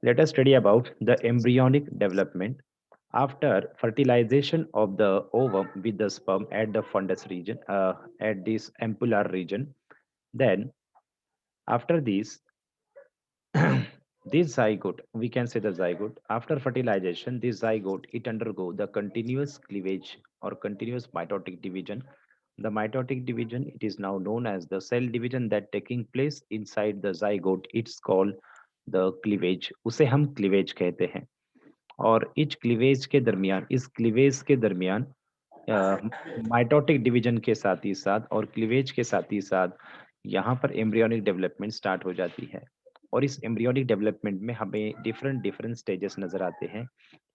Let us study about the embryonic development. After fertilization of the ovum with the sperm at the fundus region, at this ampullar region, then after this, this zygote, we can say the zygote, after fertilization, this zygote, it undergo the continuous cleavage or continuous mitotic division. The mitotic division, it is now known as the cell division that taking place inside the zygote. It's called the cleavage. उसे हम cleavage कहते हैं. और etch cleavage के दरमियान इस cleavage के दरमियान माइटोटिक डिवीजन के साथ ही साथ और क्लीवेज के साथ ही साथ यहाँ पर एम्ब्रियोनिक डेवलपमेंट स्टार्ट हो जाती है और इस एम्ब्रियोनिक डेवलपमेंट में हमें डिफरेंट डिफरेंट स्टेजेस नजर आते हैं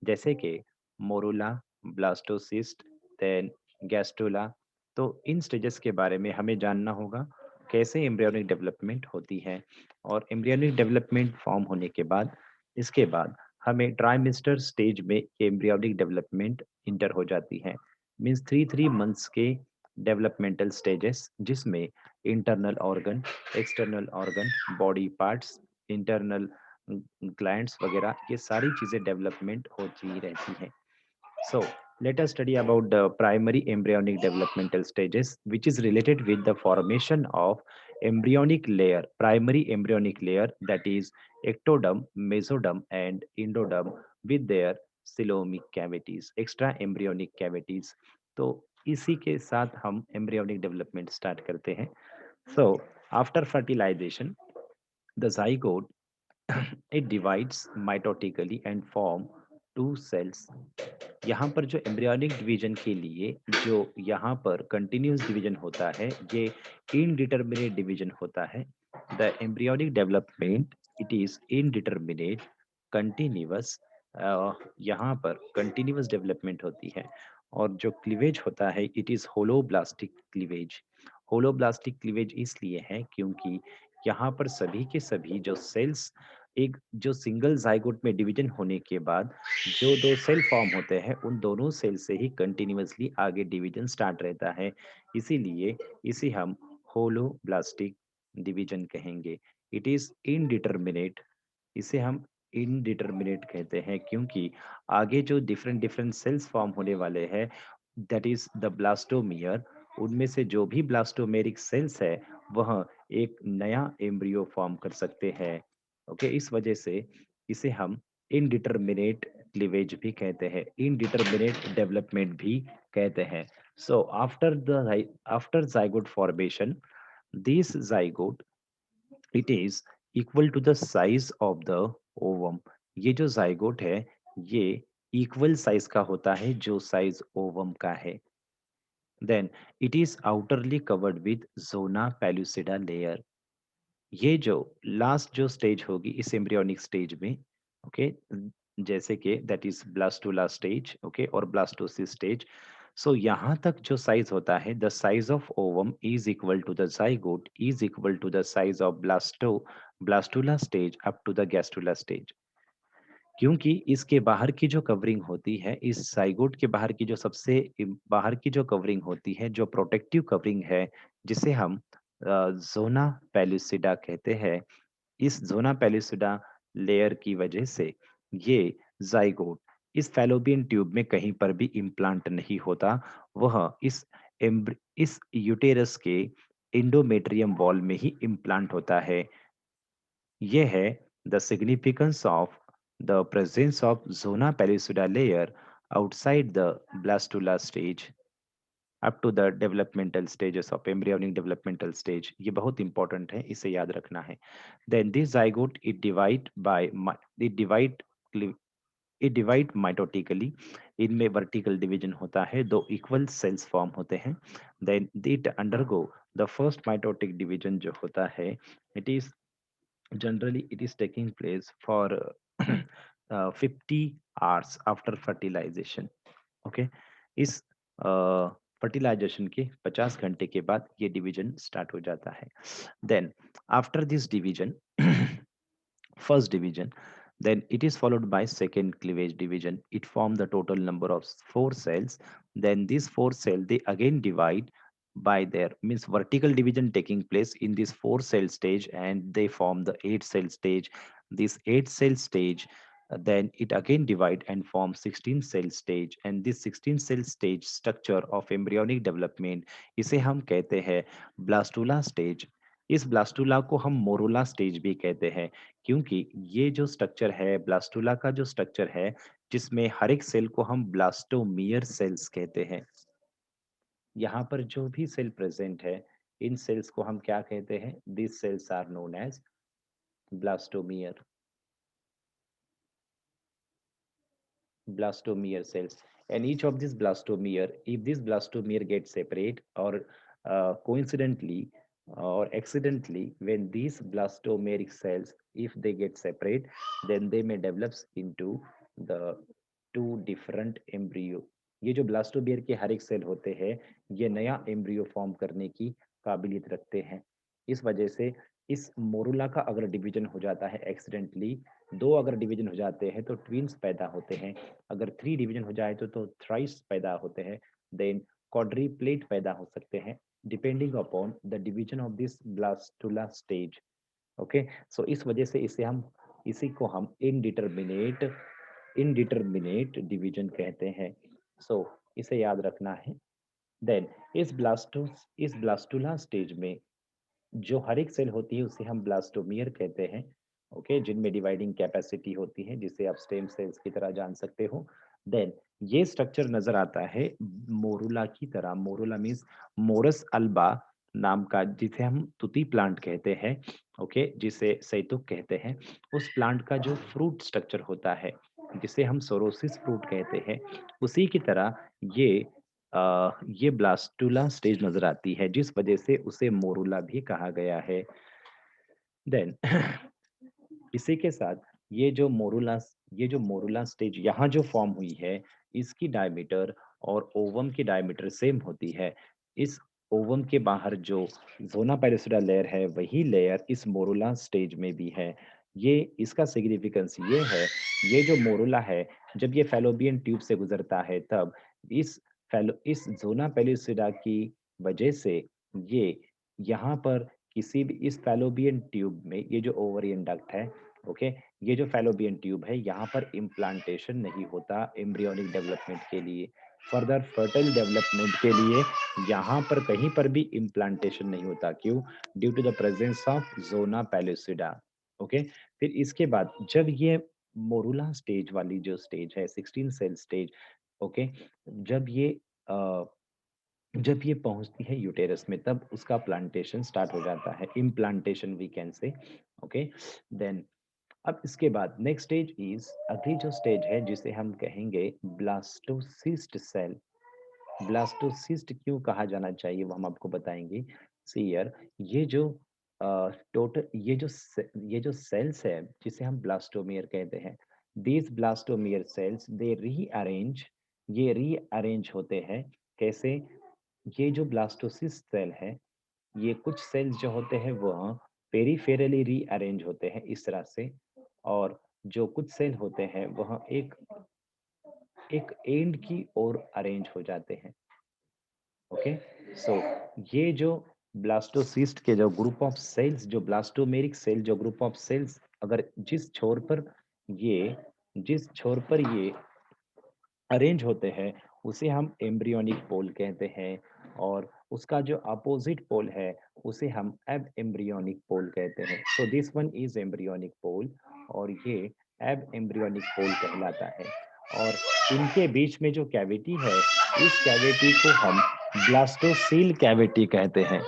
जैसे कि मोरूला ब्लास्टोसिस्ट देन गैस्ट्रोला तो इन स्टेजेस के बारे में हमें जानना होगा कैसे एम्ब्रियोनिक डेवलपमेंट होती है और एम्ब्रियोनिक डेवलपमेंट फॉर्म होने के बाद इसके बाद हमें ट्राइमेस्टर स्टेज में एम्ब्रियोनिक डेवलपमेंट इंटर हो जाती है मीन्स 3 मंथ्स के डेवलपमेंटल स्टेजेस जिसमें internal organ external organ body parts internal glands वगैरह ये सारी चीज़ें डेवलपमेंट होती रहती हैं so let us study about the primary embryonic developmental stages which is related with the formation of embryonic layer primary embryonic layer that is ectoderm mesoderm and endoderm with their coelomic cavities extra embryonic cavities तो इसी के साथ हम embryonic development start करते हैं so after fertilization the zygote it divides mitotically and form two cells यहाँ पर जो एम्ब्रियोनिक डिवीजन के लिए जो यहाँ पर कंटिन्यूस डिवीजन होता है ये इनडिटरमिनेट डिवीजन होता है the embryonic development it is indeterminate continuous यहाँ पर कंटिन्यूअस डेवलपमेंट होती है और जो क्लीवेज होता है it is holoblastic cleavage holoblastic cleavage इसलिए है क्योंकि यहाँ पर सभी के सभी जो सेल्स एक जो सिंगल जाइगोट में डिवीजन होने के बाद जो दो सेल फॉर्म होते हैं उन दोनों सेल से ही कंटिन्यूअसली आगे डिवीजन स्टार्ट रहता है इसीलिए इसे हम होलोब्लास्टिक डिवीजन कहेंगे इट इज इनडिटरमिनेट इसे हम इनडिटरमिनेट कहते हैं क्योंकि आगे जो डिफरेंट डिफरेंट सेल्स फॉर्म होने वाले हैं दैट इज द ब्लास्टोमियर उनमें से जो भी ब्लास्टोमेरिक सेल्स है वह एक नया एम्ब्रियो फॉर्म कर सकते हैं ओके इस वजह से इसे हम इनडिटरमिनेट क्लीवेज भी कहते हैं इनडिटरमिनेट डेवलपमेंट भी कहते हैं so after zygote formation this zygote it is equal to the size of the ovum ये जो जाइगोट है ये इक्वल साइज का होता है जो साइज ओवम का है then it is outerly covered with zona pellucida layer ये जो लास्ट जो स्टेज होगी इस एम्ब्रियोनिक स्टेज में ओके जैसे कि that is blastula stage okay और ब्लास्टोसिस स्टेज सो यहाँ तक जो साइज होता है the size of ovum is equal to the zygote is equal to the size of blastula stage up to the gastrula stage क्योंकि इसके बाहर की जो कवरिंग होती है इस जाइगोट के बाहर की जो सबसे बाहर की जो कवरिंग होती है जो प्रोटेक्टिव कवरिंग है जिसे हम जोना पेलुसिडा कहते हैं इस जोना पेलुसिडा लेयर की वजह से ये जाइगोट इस फैलोपियन ट्यूब में कहीं पर भी इम्प्लांट नहीं होता वह इस यूटेरस के इंडोमेट्रियम वॉल में ही इम्प्लांट होता है ये है the significance of the presence of zona pellucida layer outside the blastula stage up to the developmental stages of embryonic developmental stage ये बहुत इंपॉर्टेंट है इसे याद रखना है then this zygote it divide it divide mitotically इनमें vertical division होता है दो इक्वल सेल्स फॉर्म होते हैं then it undergo the first mitotic division जो होता है it is generally it is taking place for 50 hours after fertilization okay इस फर्टिलाइजेशन के 50 घंटे के बाद ये डिवीजन स्टार्ट हो जाता है then after this division first division then it is followed by second cleavage division it form the total number of 4 cells then these 4 cells they again divide by their means vertical division taking place in this 4 cell stage and they form the 8 cell stage this 8 cell stage, then it again divide and form 16 cell stage, and this 16 cell stage structure of embryonic development इसे हम कहते हैं blastula stage. इस blastula को हम morula stage भी कहते हैं, क्योंकि ये जो स्ट्रक्चर है ब्लास्टुला का जो स्ट्रक्चर है, जिसमें हर एक सेल को हम ब्लास्टोमियर सेल्स कहते हैं। यहाँ पर जो भी सेल प्रेजेंट है, इन सेल्स को हम क्या कहते हैं? This cells are known as blastomere, blastomere cells. And each of these blastomere, if this blastomere gets separate or coincidentally or accidentally, when these blastomeric cells, if they get separate, then they may develop into the two different embryo. ये जो ब्लास्टोबियर के हर एक cell होते हैं, ये नया embryo form करने की काबिलियत रखते हैं। इस वजह से इस मोरुला का अगर डिवीजन हो जाता है एक्सीडेंटली, दो अगर डिवीजन हो जाते हैं तो ट्विंस पैदा होते हैं। अगर थ्री डिवीजन हो जाए तो थ्राइस पैदा होते हैं। देन क्वाड्रीप्लेट पैदा हो सकते हैं, depending upon the division of this blastula stage. Okay, so इस वजह से इसी को हम इनडिटरमिनेट डिवीजन कहते हैं। सो इसे याद रखना है। देन इस ब्लास्टुला स्टेज में जो हर एक सेल होती है उसे हम ब्लास्टोमियर कहते हैं। ओके, जिनमें डिवाइडिंग कैपेसिटी होती है, जिसे आप स्टेम सेल्स की तरह जान सकते हो। देन ये स्ट्रक्चर नजर आता है मोरुला की तरह। मोरुला मीन्स मोरस अल्बा नाम का, जिसे हम तुती प्लांट कहते हैं। ओके, जिसे सैतुक कहते हैं। उस प्लांट का जो फ्रूट स्ट्रक्चर होता है, जिसे हम सोरोसिस फ्रूट कहते हैं, उसी की तरह ये ये ब्लास्टुला स्टेज नजर आती है, जिस वजह से उसे मोरुला भी कहा गया है। देन इसी के साथ ये जो मोरुला स्टेज यहाँ जो फॉर्म हुई है, इसकी डायमीटर और ओवम की डायमीटर सेम होती है। इस ओवम के बाहर जो ज़ोना पेलिसुडा लेयर है, वही लेयर इस मोरुला स्टेज में भी है। ये इसका सिग्निफिकेंस ये है, ये जो मोरुला है, जब ये फैलोपियन ट्यूब से गुजरता है, तब इस ज़ोना पेलिसुडा की वजह से ये यहाँ पर किसी भी इस फैलोपियन ट्यूब में, ये जो ओवरियन डक्ट है, ओके, ये जो फैलोपियन ट्यूब है, यहाँ पर इम्प्लांटेशन नहीं होता एम्ब्रियोनिक डेवलपमेंट के लिए। फर्दर फर्टाइल डेवलपमेंट के लिए यहाँ पर कहीं पर भी इम्प्लांटेशन नहीं होता। क्यों? Due to the presence of zona pellucida. Okay, फिर इसके बाद जब ये मोरुला स्टेज वाली जो स्टेज है, 16 सेल स्टेज, ओके, जब ये अ, जब ये पहुंचती है यूटेरस में, तब उसका प्लांटेशन स्टार्ट हो जाता है, implantation we can say. Okay, then अब इसके बाद नेक्स्ट स्टेज इज, अगली जो स्टेज है जिसे हम कहेंगे ब्लास्टोसिस्ट सेल। ब्लास्टोसिस्ट क्यों कहा जाना चाहिए वो हम आपको बताएंगे। सी हियर, ये जो टोटल ये जो सेल्स है जिसे हम ब्लास्टोमियर कहते हैं, these blastomere cells they rearrange, ये रीअरेंज होते हैं। कैसे? ये जो ब्लास्टोसिस्ट सेल है, ये कुछ सेल्स जो होते हैं वह पेरिफेरली रीअरेंज होते हैं इस तरह से, और जो कुछ सेल होते हैं वह एक एक एंड की ओर अरेंज हो जाते हैं। ओके, सो ये जो ब्लास्टोसिस्ट के जो ग्रुप ऑफ सेल्स, जो ब्लास्टोमेरिक सेल जो ग्रुप ऑफ सेल्स, अगर ये जिस छोर पर ये अरेंज होते हैं, उसे हम एम्ब्रियोनिक पोल कहते हैं, और उसका जो अपोजिट पोल है उसे हम एब एम्ब्रियोनिक पोल कहते हैं। So this one is embryonic pole, और ये एब एम्ब्रियोनिक पोल कहलाता है। और इनके बीच में जो कैविटी है, इस कैविटी को हम ब्लास्टोसील कैविटी कहते हैं।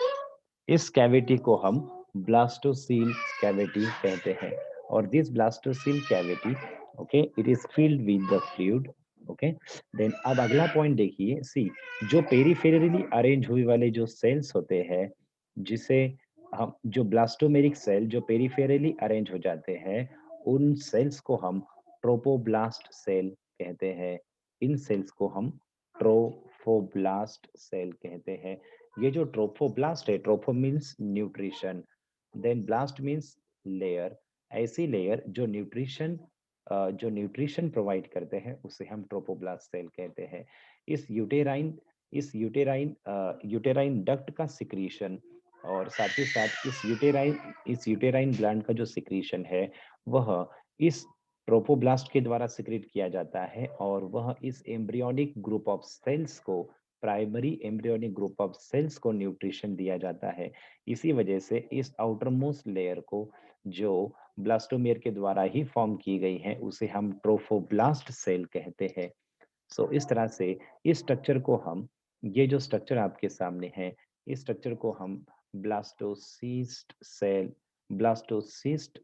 इस कैविटी को हम ब्लास्टोसील कैविटी कहते हैं। और this blastocoel cavity, okay, it is filled with the fluid. Okay, then अब अगला पॉइंट देखिए। सी, जो पेरिफेरली अरेंज हुए वाले जो सेल्स होते हैं, जिसे हम जो ब्लास्टोमेरिक सेल जो पेरिफेरली अरेंज हो जाते हैं, उन सेल्स को हम ट्रोपोब्लास्ट सेल कहते हैं। इन सेल्स को हम ट्रोफोब्लास्ट सेल कहते हैं। ये जो ट्रोफोब्लास्ट है, tropho means nutrition, then blast means layer. ऐसी लेयर जो न्यूट्रिशन प्रोवाइड करते हैं, उसे हम ट्रोपोब्लास्ट सेल कहते हैं। इस यूटेराइन यूटेराइन डक्ट का सिक्रीशन, और साथ ही साथ इस यूटेराइन ग्लैंड का जो सिक्रीशन है, वह इस ट्रोपोब्लास्ट के द्वारा सिक्रेट किया जाता है और वह इस एम्ब्रियोनिक ग्रुप ऑफ सेल्स को, primary embryonic group of cells को न्यूट्रिशन दिया जाता है। इसी वजह से इस आउटर मोस्ट लेयर को, जो ब्लास्टोमेयर के द्वारा ही फॉर्म की गई है, उसे हम ट्रोफोब्लास्ट सेल कहते हैं। सो इस तरह से इस स्ट्रक्चर को हम, ये जो स्ट्रक्चर आपके सामने है, इस स्ट्रक्चर को हम ब्लास्टोसिस्ट सेल, ब्लास्टोसिस्ट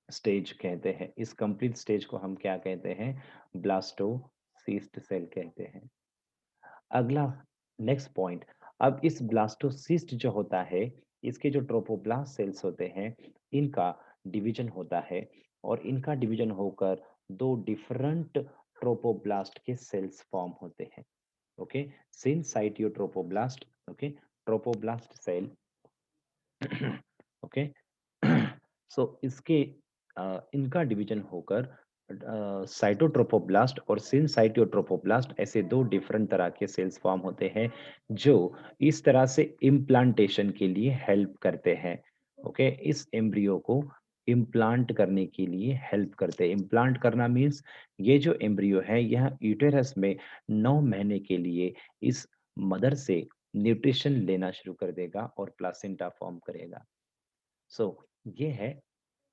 स्टेज कहते हैं। इस कंप्लीट स्टेज को हम क्या कहते हैं? ब्लास्टोसिस्ट सेल कहते हैं। अगला, नेक्स्ट पॉइंट, अब इस ब्लास्टोसिस्ट जो होता है, इसके जो ट्रोपोब्लास्ट सेल्स होते हैं, इनका डिवीजन होता है और इनका डिवीजन होकर दो डिफरेंट ट्रोपोब्लास्ट के सेल्स फॉर्म होते हैं। Okay, syncytiotrophoblast, okay, trophoblast cell. Okay, so इसके इनका डिवीजन होकर साइटोट्रोपोब्लास्ट और सिनसाइटियोट्रोपोब्लास्ट, ऐसे दो डिफरेंट तरह के सेल्स फॉर्म होते हैं जो इस तरह से इम्प्लांटेशन के लिए हेल्प करते हैं। ओके, इस एम्ब्रियो को इम्प्लांट करने के लिए हेल्प करते हैं। इम्प्लांट करना मीन्स ये जो एम्ब्रियो है यह यूटेरस में 9 महीने के लिए इस मदर से न्यूट्रिशन लेना शुरू कर देगा और प्लासेंटा फॉर्म करेगा। सो ये है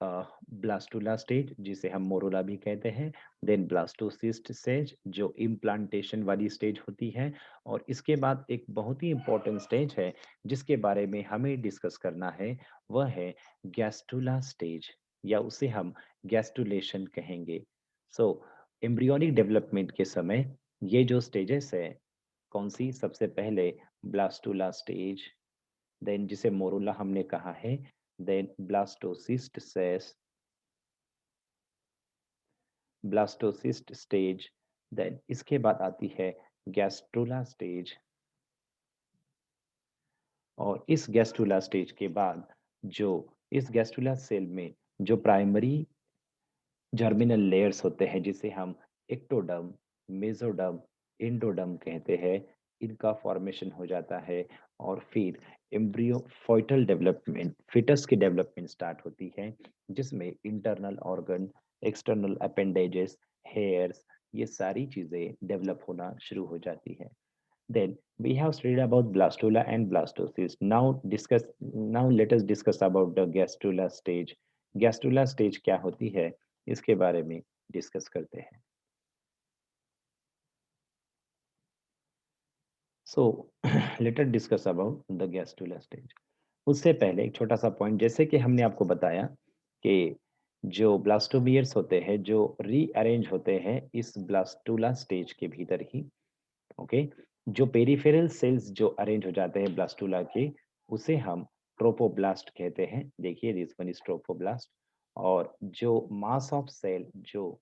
ब्लास्टुला स्टेज, जिसे हम मोरोला भी कहते हैं। देन ब्लास्टोसिस्ट स्टेज, जो इम्प्लांटेशन वाली स्टेज होती है। और इसके बाद एक बहुत ही इंपॉर्टेंट स्टेज है जिसके बारे में हमें डिस्कस करना है, वह है गैस्टुला स्टेज, या उसे हम गैस्टुलेशन कहेंगे। सो एम्ब्रियोनिक डेवलपमेंट के समय ये जो स्टेजेस है, कौन सी? सबसे पहले ब्लास्टुला स्टेज, देन जिसे मोरूला हमने कहा है, देन ब्लास्टोसिस्ट सेस, ब्लास्टोसिस्ट स्टेज, देन इसके बाद आती है गैस्ट्रुला स्टेज। और इस गैस्ट्रुला स्टेज के बाद, जो इस गैस्ट्रुला सेल में जो प्राइमरी जर्मिनल लेयर्स होते हैं, जिसे हम एक्टोडर्म, मेसोडर्म, एंडोडर्म कहते हैं, इनका फॉर्मेशन हो जाता है। और फिर एम्ब्रियो फोइटल डेवलपमेंट, फिटस की डेवलपमेंट स्टार्ट होती है, जिसमें internal organ, external appendages, hairs, ये सारी चीजें डेवलप होना शुरू हो जाती है। Then we have studied about blastula and blastocyst. Now let us discuss about the gastrula stage. Gastrula stage क्या होती है, इसके बारे में डिस्कस करते हैं। So let us discuss about the gastrula stage. उससे पहले एक छोटा सा पॉइंट, जैसे कि हमने आपको बताया कि जो ब्लास्टोमियर्स होते हैं जो रीअरेंज होते हैं इस ब्लास्टुला स्टेज के भीतर ही। ओके, जो पेरिफेरल सेल्स जो अरेंज हो जाते हैं ब्लास्टुला के, उसे हम ट्रोपोब्लास्ट कहते हैं। देखिए, दिस वन इज ट्रोपोब्लास्ट। और जो मास ऑफ सेल जो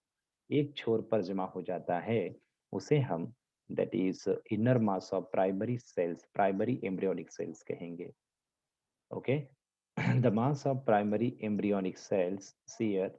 एक छोर पर जमा हो जाता है, उसे हम, that is inner mass of primary cells, primary embryonic cells कहेंगे। Okay, the mass of primary embryonic cells see here,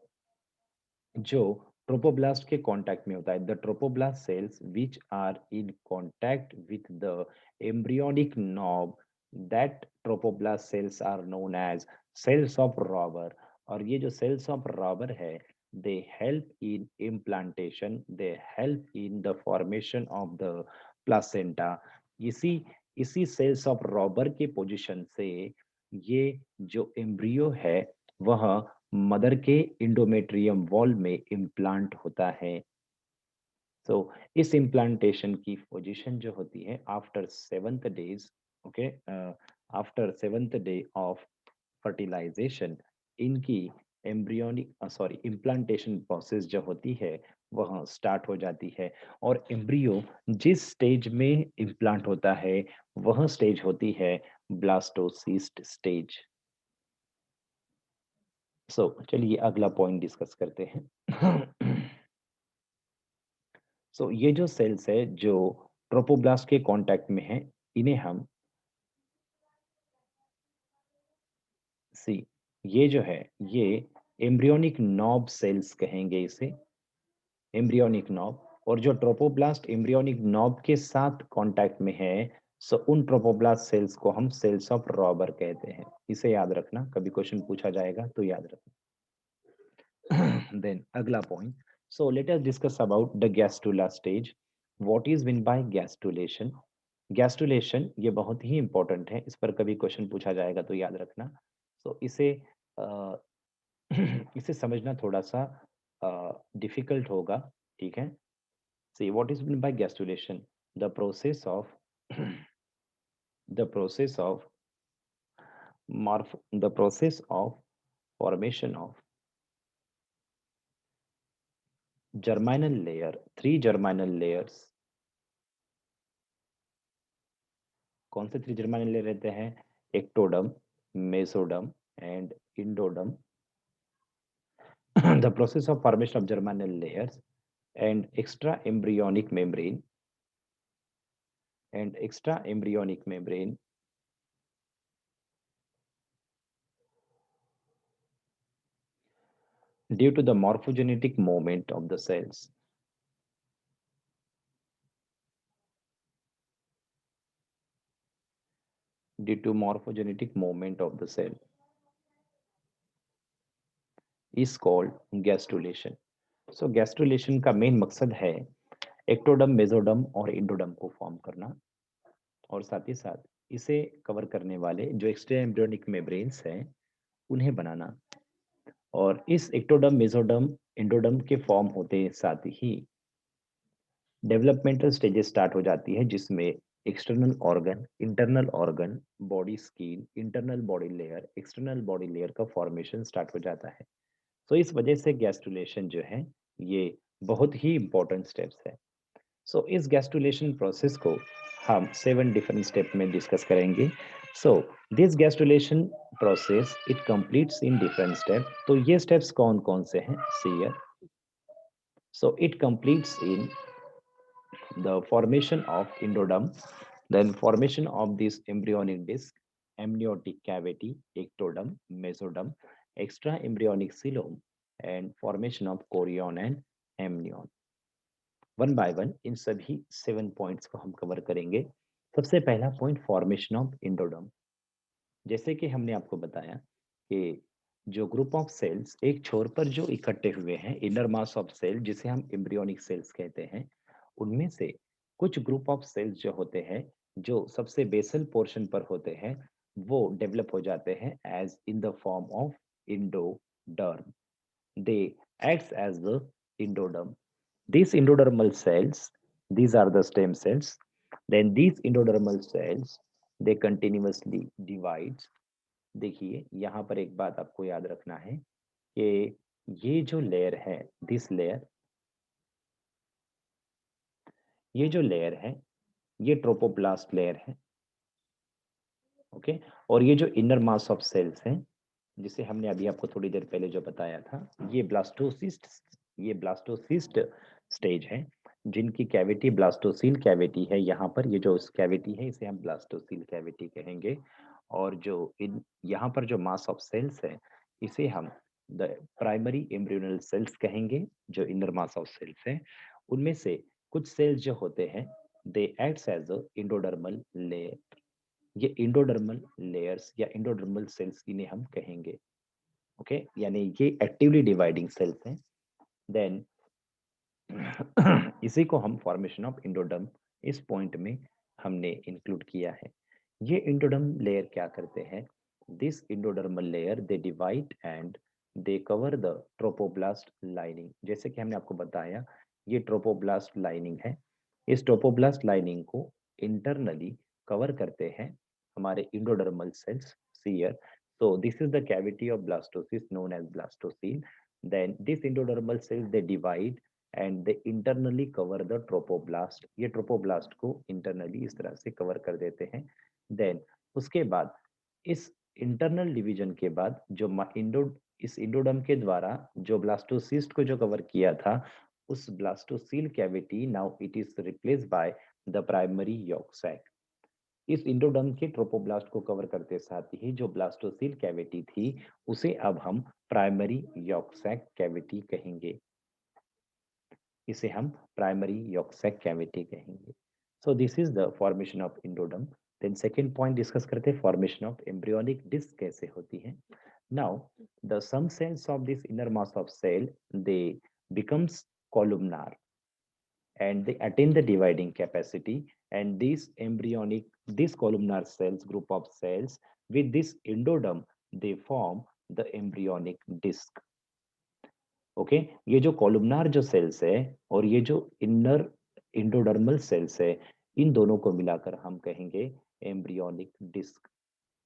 जो ट्रोपोब्लास्ट के कांटेक्ट में होता है, the trophoblast cells which are in contact with the embryonic knob, that trophoblast cells are known as cells of Rauber. और ये जो cells of Rauber है, they help in implantation, they help in the formation of the placenta. इसी इसी sales of robber के position से ये जो एम्ब्रियो है, वह मदर के इंडोमेट्रियम वॉल में इम्प्लांट होता है। सो इस इम्प्लांटेशन की पोजीशन जो होती है after 7th days, okay, after 7th day of fertilization, इनकी एम्ब्रियोनिक सॉरी इम्प्लांटेशन प्रोसेस जो होती है वह स्टार्ट हो जाती है। और एम्ब्रियो जिस स्टेज में इम्प्लांट होता है, वह स्टेज होती है ब्लास्टोसिस्ट स्टेज। सो चलिए अगला पॉइंट डिस्कस करते हैं। सो ये जो सेल्स है जो ट्रोपोब्लास्ट के कांटेक्ट में है, इन्हें हम सी, ये जो है ये एम्ब्रियोनिक नॉब सेल्स कहेंगे इसे, एम्ब्रियोनिक नॉब। और जो ट्रोपोब्लास्ट एम्ब्रियोनिक नॉब के साथ कांटेक्ट में है, सो उन ट्रोपोब्लास्ट सेल्स को हम सेल्स ऑफ रॉबर कहते हैं। इसे याद रखना, कभी क्वेश्चन पूछा जाएगा तो याद रखना। Then अगला point. So let us discuss about the gastrula stage. What is meant by gastrulation? Gastrulation ये बहुत ही इंपॉर्टेंट है, इस पर कभी क्वेश्चन पूछा जाएगा तो याद रखना। सो इसे अ, इसे समझना थोड़ा सा डिफिकल्ट होगा, ठीक है। See what is mean by gastrulation, the process of the process of morph the process of formation of germinal layer, three germinal layers। कौन से थ्री जर्मिनल लेयर रहते हैं? Ectoderm, mesoderm and endoderm. The process of formation of germinal layers and extra embryonic membrane due to the morphogenetic movement of the cells, due to morphogenetic movement of the cell is called gastrulation। So gastrulation का main मकसद है ectoderm, mesoderm और इंडोडम को form करना, और साथ ही साथ इसे कवर करने वाले जो एक्स्ट्रा एम्ब्रियोनिक मेम्ब्रेन्स हैं उन्हें बनाना। और इस एक्टोडम, मेसोडम, इंडोडम के फॉर्म होते साथ ही डेवलपमेंटल स्टेजेस स्टार्ट हो जाती है, जिसमें external organ, internal organ, body skin, internal body layer, external body layer का फॉर्मेशन स्टार्ट हो जाता है। तो इस वजह से गैस्ट्रुलेशन जो है ये बहुत ही इंपॉर्टेंट स्टेप्स है। सो इस गैस्ट्रुलेशन प्रोसेस को हम 7 डिफरेंट स्टेप में डिस्कस करेंगे। So this gastrulation process it completes in different step. तो ये स्टेप्स कौन कौन से हैं? See here. So it completes in the formation of endodome, then formation of this embryonic disc, amniotic cavity, ectoderm, mesoderm, extra embryonic coelom, and formation of chorion and amnion। One by one in सभी 7 points को हम cover करेंगे। सबसे पहला point, formation of इंडोडम। जैसे कि हमने आपको बताया कि जो ग्रुप ऑफ सेल्स एक छोर पर जो इकट्ठे हुए हैं, इनर मास ऑफ सेल जिसे हम एम्ब्रियोनिक सेल्स कहते हैं, उनमें से कुछ ग्रुप ऑफ सेल्स जो होते हैं, जो सबसे बेसल पोर्शन पर होते हैं, वो डेवलप हो जाते हैं as in the form of endoderm. They acts as the endoderm. These endodermal cells, these are the stem cells. Then these endodermal cells, they continuously divide। देखिए यहाँ पर एक बात आपको याद रखना है कि ये जो लेयर है, दिस लेयर, ये जो लेयर है ये ट्रोपोप्लास्ट लेयर है, ओके। और ये जो इनर मास ऑफ सेल्स हैं, जिसे हमने अभी आपको थोड़ी देर पहले जो बताया था, ये ब्लास्टोसिस्ट स्टेज है, जिनकी कैविटी ब्लास्टोसील कैविटी है। यहाँ पर ये जो कैविटी है इसे हम ब्लास्टोसील कैविटी कहेंगे। और जो इन यहाँ पर जो मास ऑफ सेल्स है इसे हम द प्राइमरी एम्ब्रियोनल सेल्स कहेंगे। जो इनर मास ऑफ सेल्स है उनमें से कुछ सेल्स जो होते हैं, दे एक्ट्स एज अ इंडोडर्मल लेयर। ये इंडोडर्मल लेयर्स या इंडोडर्मल सेल्स इन्हें हम कहेंगे, ओके। यानी ये एक्टिवली डिवाइडिंग सेल्स हैं। देन इसी को हम फॉर्मेशन ऑफ इंडोडर्म इस पॉइंट में हमने इंक्लूड किया है। ये इंडोडर्म लेयर क्या करते हैं? This endodermal layer they divide and they cover the trophoblast lining. जैसे कि हमने आपको बताया ये ट्रोपोब्लास्ट लाइनिंग है। इस ट्रोपोब्लास्ट लाइनिंग को इंटरनली कवर करते हैं हमारे endodermal cells, see here. So this is the cavity of blastocyst known as blastocele। Then this endodermal cells they divide and they internally cover the trophoblast। ये trophoblast को internally इस तरह से cover कर देते हैं। देन उसके बाद इस इंटरनल डिवीजन के बाद जो इस इंडोडम के द्वारा जो ब्लास्टोसिस्ट को जो कवर किया था, उस blastocoel cavity now it is replace by the primary yolk sac. इस इंडोडर्म के ट्रोपोब्लास्ट को कवर करते साथ ही जो ब्लास्टोसील कैविटी थी उसे अब हम प्राइमरी यॉर्क सैक कैविटी कहेंगे। इसे हम प्राइमरी यॉर्क सैक कैविटी कहेंगे। So this is the formation of endoderm. Then second point discuss करते हैं, फॉर्मेशन ऑफ एम्ब्रियोनिक डिस्क कैसे होती है। Now, the some cells of this inner mass of cell, they becomes columnar and they attain the dividing capacity. And this columnar cells, group of cells with this endoderm, they form the embryonic disc. Okay, ये जो कॉलुमनार जो sales है और ये जो inner endodermal sales है, इन दोनों को मिलाकर हम कहेंगे एम्ब्रियोनिक डिस्क।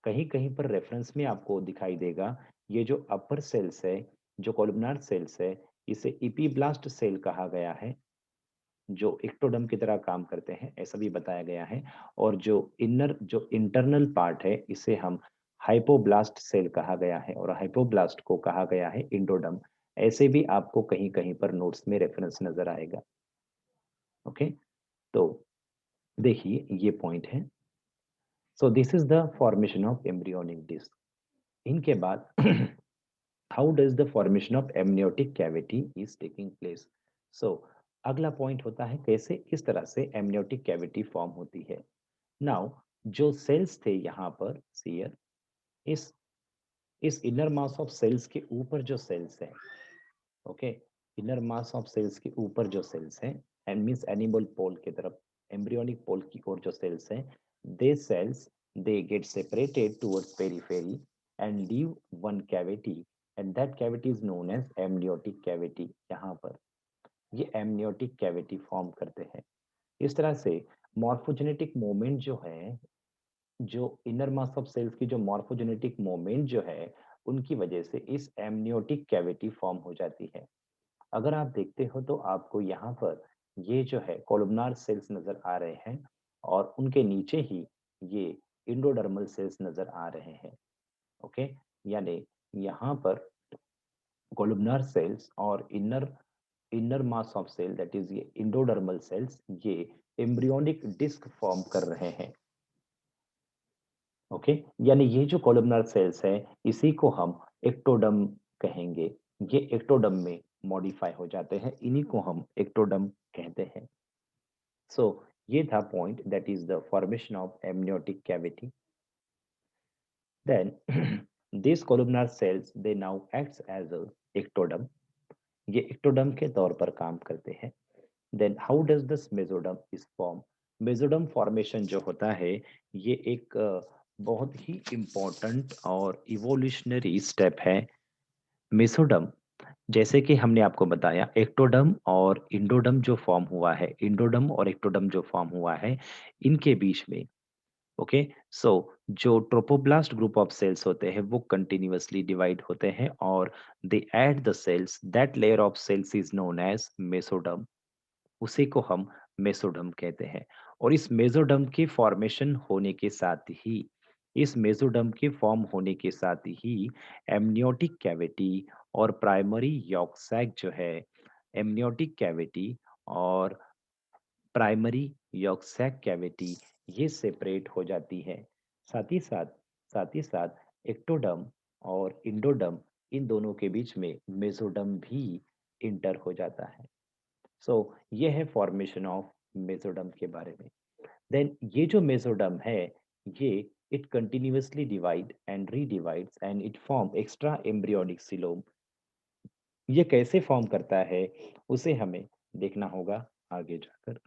कहीं कहीं पर रेफरेंस में आपको दिखाई देगा ये जो अपर सेल्स है, जो कॉलुमनार सेल्स है, इसे इपीब्लास्ट सेल कहा गया है, जो एक्टोडर्म की तरह काम करते हैं ऐसा भी बताया गया है। और जो इंटरनल पार्ट है इसे हम हाइपोब्लास्ट सेल कहा गया है और हाइपोब्लास्ट को कहा गया है इंडोडर्म। ऐसे भी आपको कहीं कहीं पर नोट्स में रेफरेंस नजर आएगा। ओके, तो देखिए ये पॉइंट है। So this is the formation of embryonic disc. इनके बाद how does the formation of amniotic cavity is taking place. So अगला पॉइंट होता है कैसे किस तरह से एमनियोटिक कैविटी फॉर्म होती है। नाउ, जो सेल्स थे यहाँ पर सीयर, इस इस इनर मास ऑफ सेल्स के ऊपर जो सेल्स हैं, okay, inner mass of cells के ऊपर जो सेल्स हैं एंड मींस एनिमल पोल की तरफ, एम्ब्रियोनिक पोल की ओर जो सेल्स हैं, they cells they get separated towards periphery and leave one cavity and that cavity is known as amniotic cavity. यहाँ पर ये एमनियोटिक कैविटी फॉर्म करते हैं। इस तरह से मॉर्फोजेनेटिक मूवमेंट जो है, जो इनर मास ऑफ सेल्स की जो मॉर्फोजेनेटिक मूवमेंट जो है, उनकी वजह से इस एमनियोटिक कैविटी फॉर्म हो जाती है। अगर आप देखते हो तो आपको यहाँ पर ये जो है कोलुमनार सेल्स नजर आ रहे हैं और उनके नीचे ही ये इंडोडर्मल सेल्स नजर आ रहे हैं। ओके, यानी यहाँ पर कोलुमनार सेल्स और inner inner mass of cell that is ये इंडोडर्मल सेल्स, ये एम्ब्रियोनिक डिस्क फॉर्म कर रहे हैं। ओके, यानी ये जो कोलुमनार सेल्स है इसी को हम एक्टोडम कहेंगे। ये एक्टोडम में मॉडिफाई हो जाते हैं, इन्हीं को हम एक्टोडम कहते हैं। सो ये था point that is the formation of amniotic cavity. Then this columnar cells they now acts as a ectoderm. ये एक्टोडम के तौर पर काम करते हैं। Then how does this mesoderm is form. Mesoderm formation जो होता है ये एक बहुत ही इम्पोर्टेंट और इवोल्यूशनरी स्टेप है। मेसोडर्म, जैसे कि हमने आपको बताया एक्टोडर्म और इंडोडर्म जो फॉर्म हुआ है, इंडोडर्म और एक्टोडर्म जो फॉर्म हुआ है, इनके बीच में, ओके, सो जो ट्रोपोब्लास्ट ग्रुप ऑफ सेल्स होते हैं वो कंटिन्यूअसली डिवाइड होते हैं और they add the cells, that layer of cells is known as mesoderm. उसी को हम मेसोडर्म कहते हैं। और इस मेसोडर्म की फॉर्मेशन होने के साथ ही, इस मेसोडर्म के फॉर्म होने के साथ ही एमनियोटिक कैविटी और प्राइमरी यॉर्क सैक जो है, एमनियोटिक कैविटी और प्राइमरी यॉर्क सैक कैविटी, ये सेपरेट हो जाती है। साथ ही साथ साथ ही साथ एक्टोडर्म और इंडोडर्म, इन दोनों के बीच में मेसोडर्म भी इंटर हो जाता है। सो ये है फॉर्मेशन ऑफ मेसोडर्म के बारे में। देन ये जो मेसोडर्म है, ये it continuously divide and redivides and it form extra embryonic coelom. ये कैसे फॉर्म करता है उसे हमें देखना होगा आगे जाकर।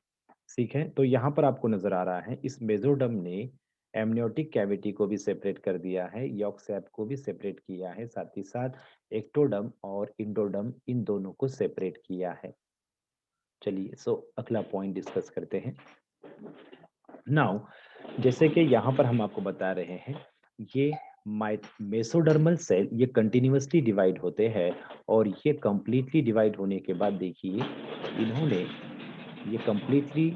ठीक है, तो यहाँ पर आपको नजर आ रहा है इस मेसोडर्म ने एमनियोटिक कैविटी को भी सेपरेट कर दिया है, यॉर्क सैक को भी सेपरेट किया है, साथ ही साथ एक्टोडर्म और इंडोडर्म इन दोनों को सेपरेट किया है। चलिए, सो अगला पॉइंट डिस्कस करते हैं। नाउ, जैसे कि यहाँ पर हम आपको बता रहे हैं, ये मेसोडर्मल सेल ये कंटिन्यूअसली डिवाइड होते हैं और ये कंप्लीटली डिवाइड होने के बाद देखिए इन्होंने ये कंप्लीटली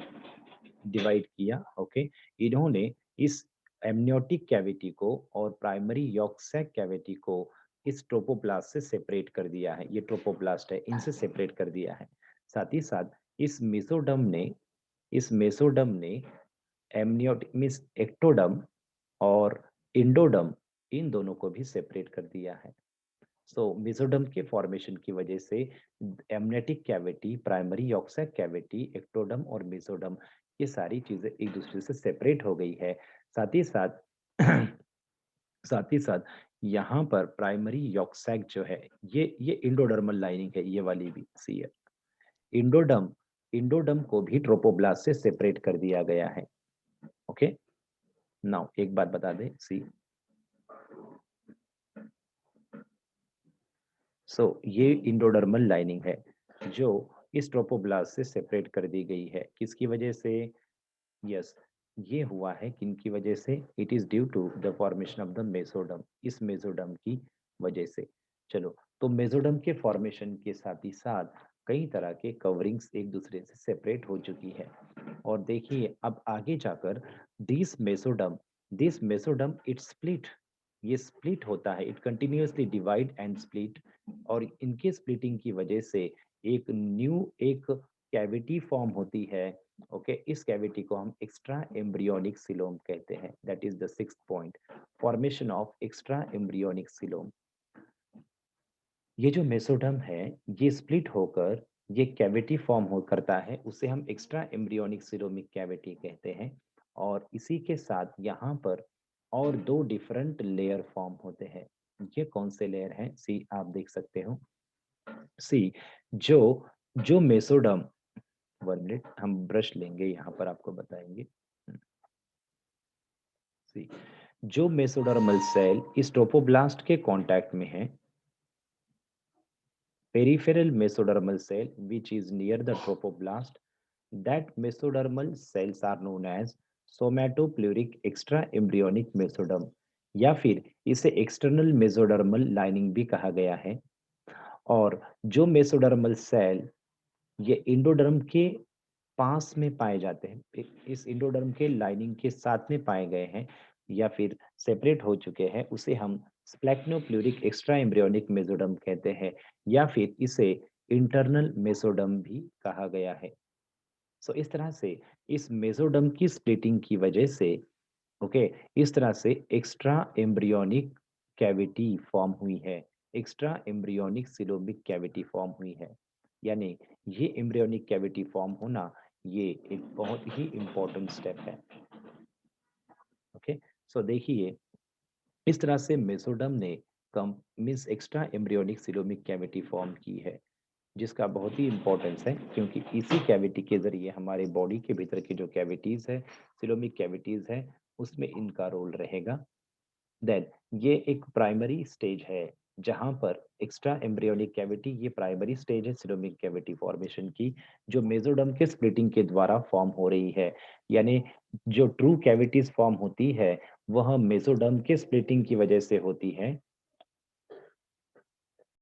डिवाइड किया। ओके, इन्होंने इस एमनियोटिक कैविटी को और प्राइमरी यॉर्क सैक कैविटी को इस ट्रोपोप्लास्ट से सेपरेट कर दिया है। ये ट्रोपोप्लास्ट है, इनसे सेपरेट कर दिया है। साथ ही साथ इस मेसोडर्म ने एमनियोटिक मीन्स एक्टोडर्म और इंडोडर्म, इन दोनों को भी सेपरेट कर दिया है। सो मेसोडर्म के फॉर्मेशन की वजह से amniotic cavity, primary yolk sac cavity, ectoderm और मेसोडर्म, ये सारी चीजें एक दूसरे से सेपरेट हो गई है। साथ ही साथ साथ ही साथ यहाँ पर प्राइमरी यॉर्क सैक जो है, ये इंडोडर्मल लाइनिंग है, ये वाली भी सी है। इंडोडर्म इंडोडर्म को भी ट्रोपोब्लास्ट से सेपरेट कर दिया गया है। ओके, नाउ एक बात बता दें, सी सो ये इंडोडर्मल लाइनिंग है जो इस ट्रोपोब्लास्ट से सेपरेट कर दी गई है। किसकी वजह से? यस, ये हुआ है किनकी वजह से? It is due to the formation of the mesoderm, इस मेसोडर्म की वजह से। चलो, तो मेसोडर्म के फॉर्मेशन के साथ ही साथ कई तरह के कवरिंग्स एक दूसरे से सेपरेट हो चुकी है। और देखिए अब आगे जाकर दिस मेसोडर्म इट स्प्लिट, ये स्प्लिट होता है, it continuously divide and split. और इनके स्प्लिटिंग की वजह से एक कैविटी फॉर्म होती है। ओके, इस कैविटी को हम एक्स्ट्रा एम्ब्रियोनिक सिलोम कहते हैं। That is the sixth point, formation of extra embryonic coelom. ये जो मेसोडर्म है, ये स्प्लिट होकर ये कैविटी फॉर्म हो करता है, उसे हम एक्स्ट्रा एम्ब्रियोनिक सिलोमिक कैविटी कहते हैं। और इसी के साथ यहाँ पर और दो डिफरेंट लेयर फॉर्म होते हैं। ये कौन से लेयर हैं? सी आप देख सकते हो। सी जो जो मेसोडर्म, 1 मिनट हम ब्रश लेंगे, यहाँ पर आपको बताएंगे। सी जो मेसोडर्मल सेल इस ट्रोपोब्लास्ट के कांटेक्ट में है, peripheral mesodermal cell which is near the trophoblast, that mesodermal cells are known as somatopleuric extraembryonic mesoderm, या फिर इसे एक्सटर्नल मेसोडर्मल लाइनिंग भी कहा गया है। और जो मेसोडर्मल सेल ये इंडोडर्म के पास में पाए जाते हैं, इस इंडोडर्म के लाइनिंग के साथ में पाए गए हैं या फिर सेपरेट हो चुके हैं, उसे हम स्प्लैक्नोप्लूरिक एक्स्ट्रा एम्ब्रियोनिक मेसोडर्म कहते हैं, या फिर इसे इंटरनल मेसोडर्म भी कहा गया है। सो इस तरह से इस मेसोडर्म की स्प्लिटिंग की वजह से, ओके, इस तरह से एक्स्ट्रा एम्ब्रियोनिक कैविटी फॉर्म हुई है, extra embryonic coelomic cavity form हुई है। यानी ये एम्ब्रियोनिक कैविटी फॉर्म होना, ये एक बहुत ही इम्पोर्टेंट स्टेप है। ओके, सो देखिए इस तरह से मेसोडर्म ने कम means extra embryonic coelomic cavity form की है, जिसका बहुत ही इम्पोर्टेंस है, क्योंकि इसी कैविटी के जरिए हमारे बॉडी के भीतर की जो कैविटीज है, सिलोमिक कैविटीज है, उसमें इनका रोल रहेगा। देन ये एक प्राइमरी स्टेज है जहां पर एक्स्ट्रा एम्ब्रियोनिक कैविटी, ये प्राइमरी स्टेज है सिलोमिक कैविटी फॉर्मेशन की, जो मेसोडर्म के स्प्लिटिंग के द्वारा फॉर्म हो रही है। यानी जो ट्रू कैविटीज फॉर्म होती है वह मेसोडर्म के स्प्लिटिंग की वजह से होती है,